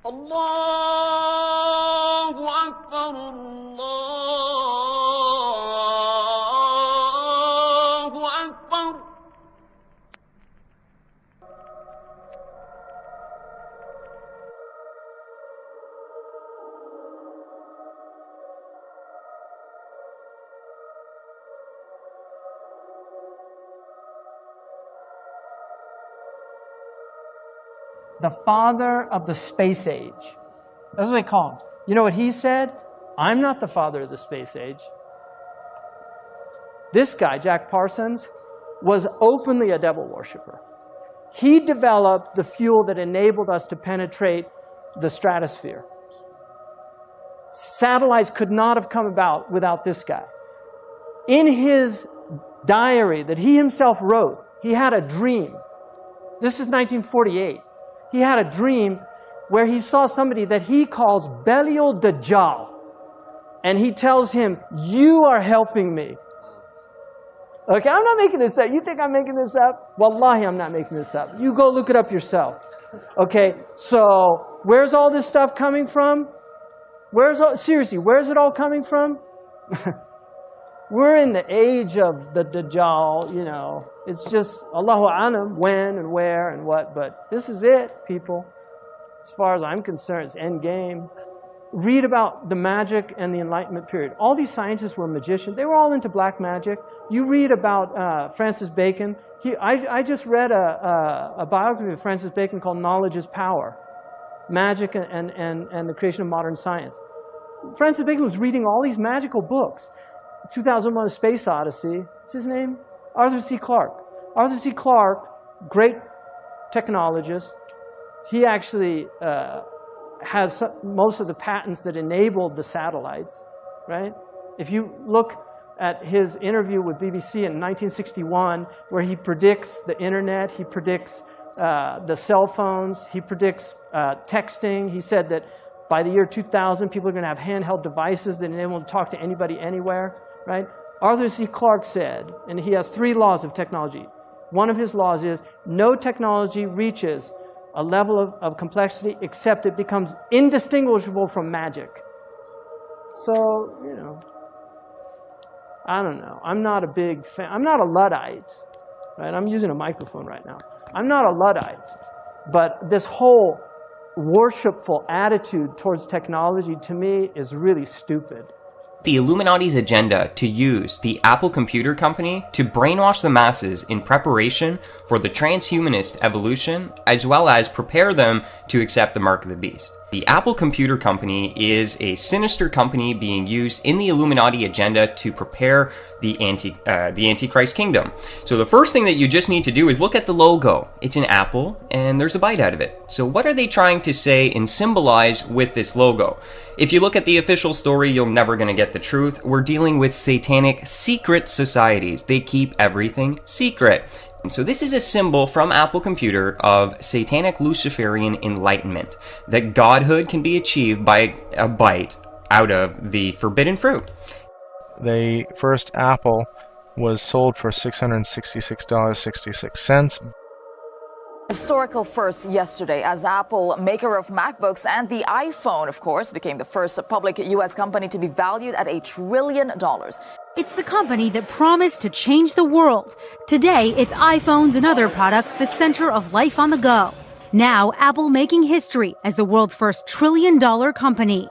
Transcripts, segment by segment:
Allahu Akbar, Allahu Akbar. The father of the space age. That's what they call him. You know what he said? I'm not the father of the space age. This guy, Jack Parsons, was openly a devil worshiper. He developed the fuel that enabled us to penetrate the stratosphere. Satellites could not have come about without this guy. In his diary that he himself wrote, he had a dream. This is 1948. He had a dream where he saw somebody that he calls Belial Dajjal. And he tells him, you are helping me. Okay, I'm not making this up. You think I'm making this up? Wallahi, I'm not making this up. You go look it up yourself. Okay, so where's all this stuff coming from? Seriously, where's it all coming from? We're in the age of the Dajjal, you know. It's just Allahu Alam, when and where and what, but this is it, people. As far as I'm concerned, it's end game. Read about the magic and the Enlightenment period. All these scientists were magicians. They were all into black magic. You read about Francis Bacon. I just read a biography of Francis Bacon called Knowledge is Power, Magic and the Creation of Modern Science. Francis Bacon was reading all these magical books. 2001: A Space Odyssey. What's his name? Arthur C. Clarke. Arthur C. Clarke, great technologist. He actually has most of the patents that enabled the satellites, right? If you look at his interview with BBC in 1961, where he predicts the internet, he predicts the cell phones, he predicts texting. He said that by the year 2000, people are going to have handheld devices that enable them to talk to anybody anywhere, right? Arthur C. Clarke said, and he has 3 laws of technology. One of his laws is, no technology reaches a level of complexity except it becomes indistinguishable from magic. So, you know, I don't know. I'm not a big fan. I'm not a Luddite, right? I'm using a microphone right now. I'm not a Luddite, but this whole worshipful attitude towards technology to me is really stupid. The Illuminati's agenda to use the Apple Computer Company to brainwash the masses in preparation for the transhumanist evolution, as well as prepare them to accept the mark of the beast. The Apple Computer Company is a sinister company being used in the Illuminati agenda to prepare the Antichrist kingdom. So the first thing that you just need to do is look at the logo. It's an apple, and there's a bite out of it. So what are they trying to say and symbolize with this logo? If you look at the official story, you're never going to get the truth. We're dealing with satanic secret societies. They keep everything secret. And so this is a symbol from Apple Computer of satanic Luciferian enlightenment, that godhood can be achieved by a bite out of the forbidden fruit. The first Apple was sold for $666.66. Historical first yesterday, as Apple, maker of MacBooks and the iPhone, of course, became the first public U.S. company to be valued at $1 trillion. It's the company that promised to change the world. Today, it's iPhones and other products the center of life on the go. Now, Apple making history as the world's first $1 trillion company.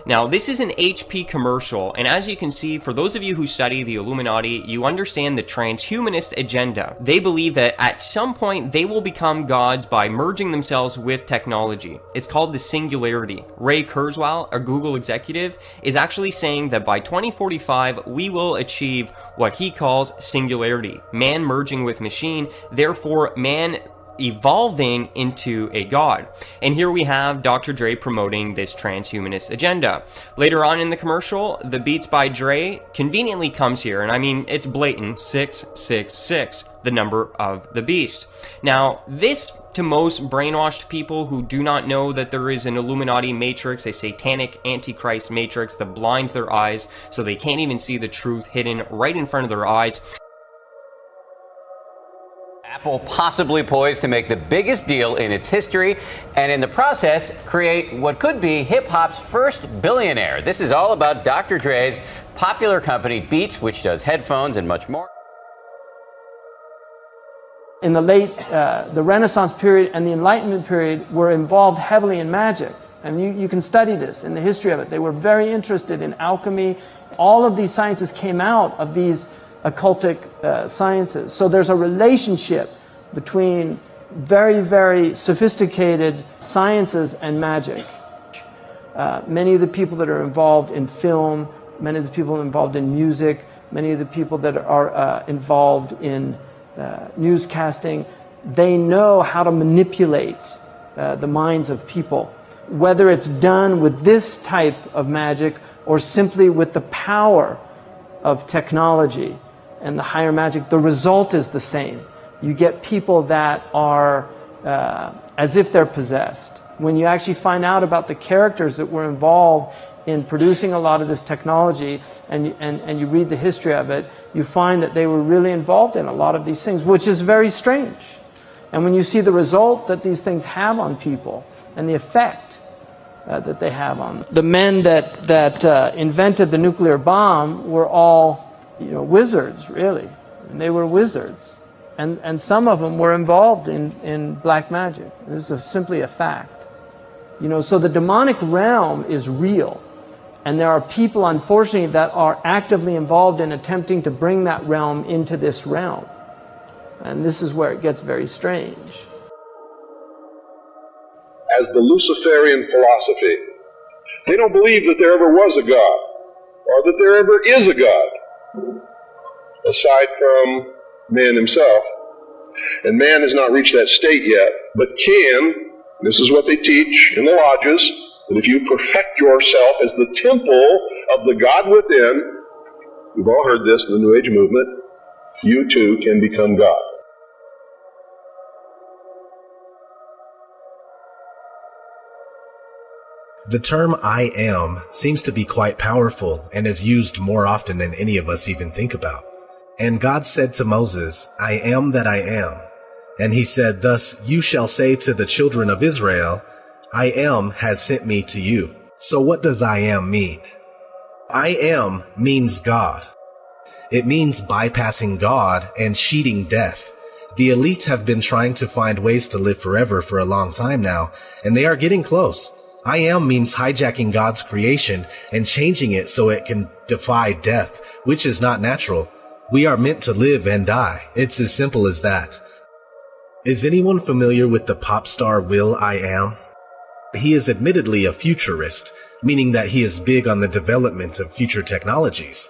Now, this is an HP commercial, and as you can see, for those of you who study the Illuminati, you understand the transhumanist agenda. They believe that at some point they will become gods by merging themselves with technology. It's called the singularity. Ray Kurzweil, a Google executive, is actually saying that by 2045, we will achieve what he calls singularity. Man merging with machine, therefore man evolving into a god. And here we have Dr. Dre promoting this transhumanist agenda. Later on in the commercial, the Beats by Dre conveniently comes here, and I mean, it's blatant, 666, the number of the beast. Now, this, to most brainwashed people who do not know that there is an Illuminati matrix, a satanic antichrist matrix that blinds their eyes so they can't even see the truth hidden right in front of their eyes. Apple possibly poised to make the biggest deal in its history and in the process create what could be hip-hop's first billionaire. This is all about Dr. Dre's popular company Beats, which does headphones and much more. In the the Renaissance period and the Enlightenment period were involved heavily in magic. And you can study this in the history of it. They were very interested in alchemy. All of these sciences came out of these occultic sciences. So there's a relationship between very, very sophisticated sciences and magic. Many of the people that are involved in film, many of the people involved in music, many of the people that are involved in newscasting, they know how to manipulate the minds of people. Whether it's done with this type of magic or simply with the power of technology and the higher magic, the result is the same. You get people that are as if they're possessed. When you actually find out about the characters that were involved in producing a lot of this technology and you read the history of it, you find that they were really involved in a lot of these things, which is very strange. And when you see the result that these things have on people and the effect that they have on them. The men that invented the nuclear bomb were all, wizards, really. And they were wizards. And some of them were involved in black magic. This is simply a fact. So the demonic realm is real. And there are people, unfortunately, that are actively involved in attempting to bring that realm into this realm. And this is where it gets very strange. As the Luciferian philosophy, they don't believe that there ever was a God, or that there ever is a God, aside from man himself. And man has not reached that state yet, but can, this is what they teach in the lodges, that if you perfect yourself as the temple of the God within, we've all heard this in the New Age movement, you too can become God. The term I am seems to be quite powerful and is used more often than any of us even think about. And God said to Moses, I am that I am. And he said, thus you shall say to the children of Israel, I am has sent me to you. So what does I am mean? I am means God. It means bypassing God and cheating death. The elite have been trying to find ways to live forever for a long time now, and they are getting close. I am means hijacking God's creation and changing it so it can defy death, which is not natural. We are meant to live and die. It's as simple as that. Is anyone familiar with the pop star will.i.am? He is admittedly a futurist, meaning that he is big on the development of future technologies.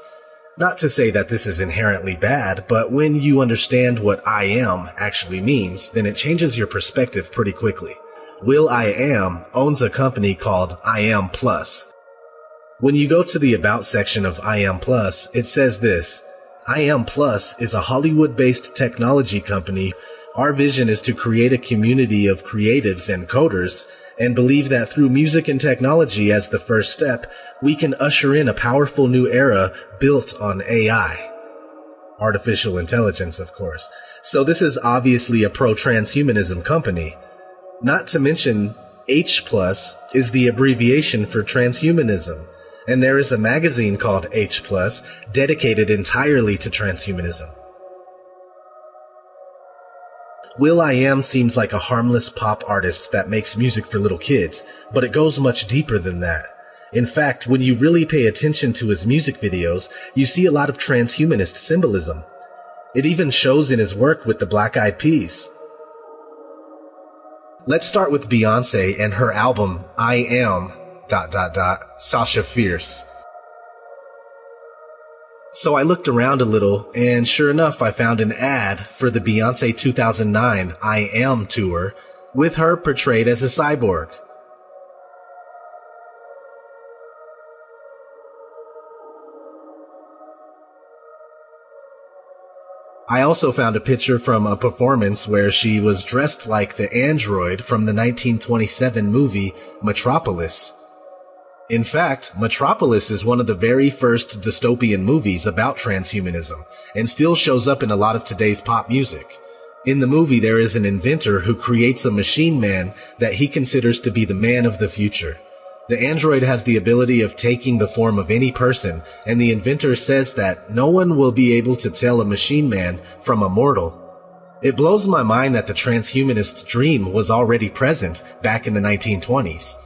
Not to say that this is inherently bad, but when you understand what I am actually means, then it changes your perspective pretty quickly. will.i.am owns a company called I Am Plus. When you go to the About section of I Am Plus, it says this: I Am Plus is a Hollywood-based technology company. Our vision is to create a community of creatives and coders, and believe that through music and technology as the first step, we can usher in a powerful new era built on AI. Artificial intelligence, of course. So this is obviously a pro-transhumanism company. Not to mention, H+ is the abbreviation for transhumanism, and there is a magazine called H+, dedicated entirely to transhumanism. will.i.am seems like a harmless pop artist that makes music for little kids, but it goes much deeper than that. In fact, when you really pay attention to his music videos, you see a lot of transhumanist symbolism. It even shows in his work with the Black Eyed Peas. Let's start with Beyonce and her album, I Am... Sasha Fierce. So I looked around a little, and sure enough, I found an ad for the Beyonce 2009 I Am tour, with her portrayed as a cyborg. I also found a picture from a performance where she was dressed like the android from the 1927 movie Metropolis. In fact, Metropolis is one of the very first dystopian movies about transhumanism, and still shows up in a lot of today's pop music. In the movie, there is an inventor who creates a machine man that he considers to be the man of the future. The android has the ability of taking the form of any person, and the inventor says that no one will be able to tell a machine man from a mortal. It blows my mind that the transhumanist dream was already present back in the 1920s.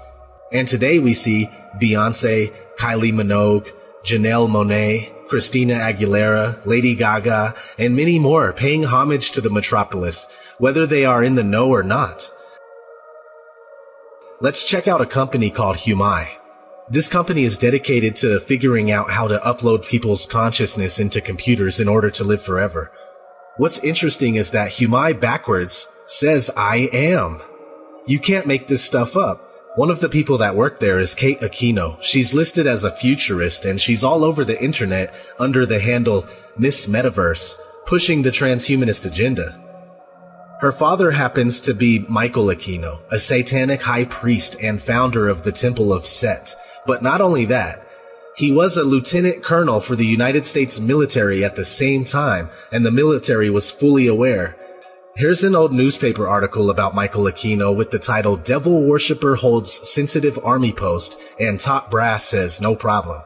And today we see Beyoncé, Kylie Minogue, Janelle Monáe, Christina Aguilera, Lady Gaga, and many more paying homage to the metropolis, whether they are in the know or not. Let's check out a company called Humai. This company is dedicated to figuring out how to upload people's consciousness into computers in order to live forever. What's interesting is that Humai backwards says I am. You can't make this stuff up. One of the people that work there is Kate Aquino. She's listed as a futurist, and she's all over the internet under the handle Miss Metaverse, pushing the transhumanist agenda. Her father happens to be Michael Aquino, a satanic high priest and founder of the Temple of Set. But not only that, he was a lieutenant colonel for the United States military at the same time, and the military was fully aware. Here's an old newspaper article about Michael Aquino with the title "Devil Worshipper Holds Sensitive Army Post and Top Brass Says No Problem."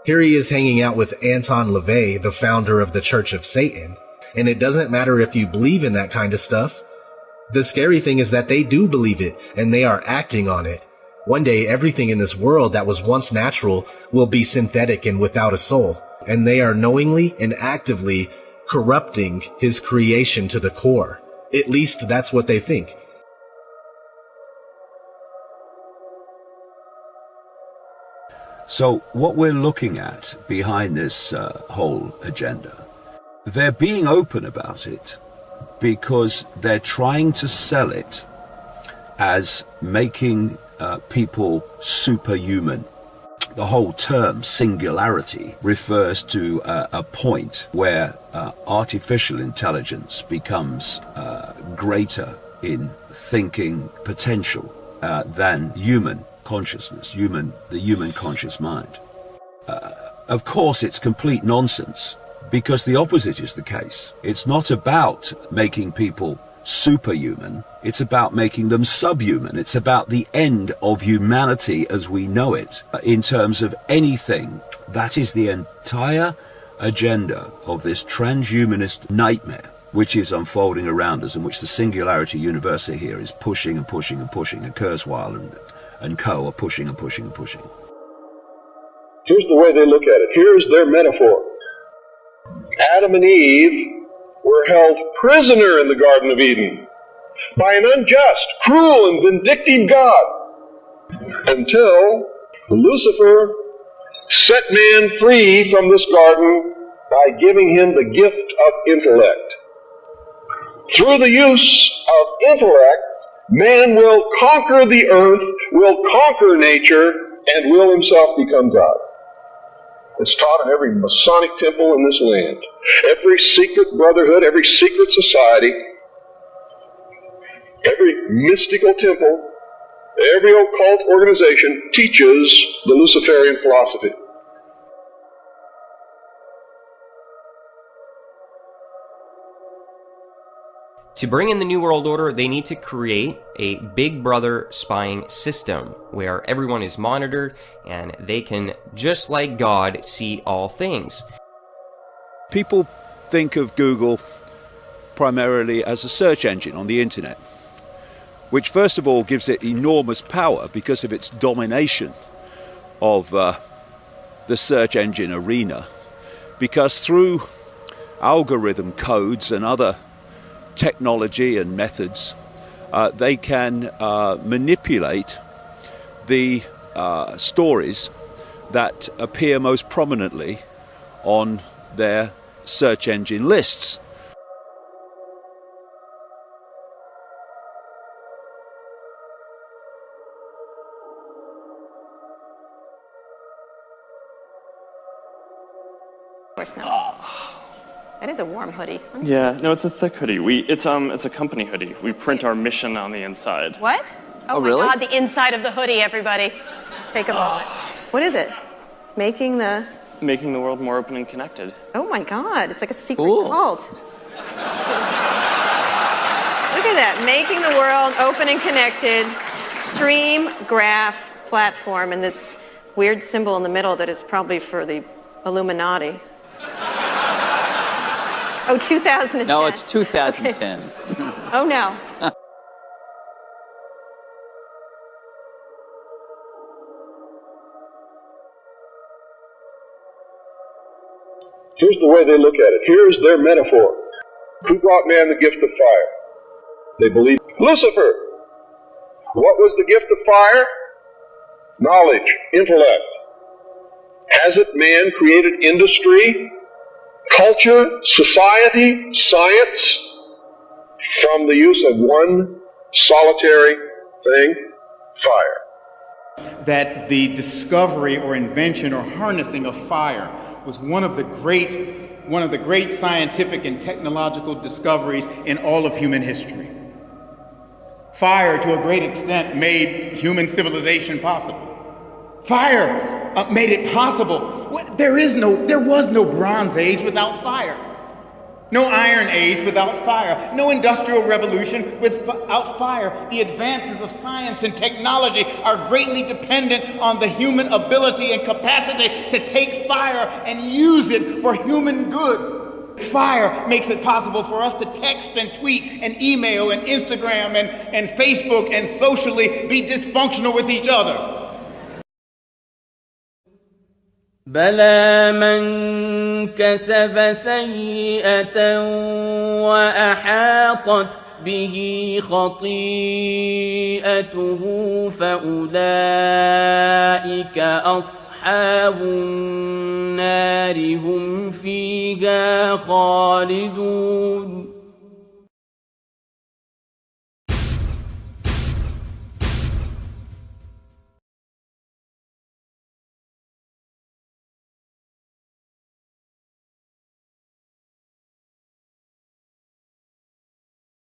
Here he is hanging out with Anton LaVey, the founder of the Church of Satan. And it doesn't matter if you believe in that kind of stuff. The scary thing is that they do believe it, and they are acting on it. One day, everything in this world that was once natural will be synthetic and without a soul. And they are knowingly and actively corrupting his creation to the core. At least that's what they think. So what we're looking at behind this whole agenda, they're being open about it because they're trying to sell it as making people superhuman. The whole term singularity refers to a point where artificial intelligence becomes greater in thinking potential than human consciousness, the human conscious mind. Of course, it's complete nonsense, because the opposite is the case. It's not about making people superhuman, it's about making them subhuman. It's about the end of humanity as we know it. In terms of anything, that is the entire agenda of this transhumanist nightmare which is unfolding around us, and which the Singularity University here is pushing and pushing and pushing, and Kurzweil and co are pushing and pushing and pushing. Here's the way they look at it. Here's their metaphor. Adam and Eve were held prisoner in the Garden of Eden by an unjust, cruel, and vindictive God until Lucifer set man free from this garden by giving him the gift of intellect. Through the use of intellect, man will conquer the earth, will conquer nature, and will himself become God. It's taught in every Masonic temple in this land. Every secret brotherhood, every secret society, every mystical temple, every occult organization teaches the Luciferian philosophy. To bring in the New World Order, they need to create a Big Brother spying system where everyone is monitored and they can, just like God, see all things. People think of Google primarily as a search engine on the internet, which first of all gives it enormous power because of its domination of the search engine arena, because through algorithm codes and other technology and methods, they can manipulate the stories that appear most prominently on their search engine lists. Of course not. That is a warm hoodie. Yeah, no, it's a thick hoodie. It's a company hoodie. We print our mission on the inside. What? Oh my really? God, the inside of the hoodie, everybody. Take a moment. What is it? Making the world more open and connected. Oh my God, it's like a secret Cool. cult. at that. Making the world open and connected. Stream Graph platform, and this weird symbol in the middle that is probably for the Illuminati. Oh, 2010. No, it's 2010. Okay. Oh, no. Here's the way they look at it. Here's their metaphor. Who brought man the gift of fire? They believe Lucifer. What was the gift of fire? Knowledge, intellect. Hasn't man created industry, culture, society, science from the use of one solitary thing? Fire. That the discovery or invention or harnessing of fire was one of the great scientific and technological discoveries in all of human history. Fire, to a great extent, made human civilization possible. Fire made it possible. There was no Bronze Age without fire. No Iron Age without fire. No Industrial Revolution without fire. The advances of science and technology are greatly dependent on the human ability and capacity to take fire and use it for human good. Fire makes it possible for us to text and tweet and email and Instagram and Facebook and socially be dysfunctional with each other. بلى من كسب سيئة وأحاطت به خطيئته فأولئك أصحاب النار هم فيها خالدون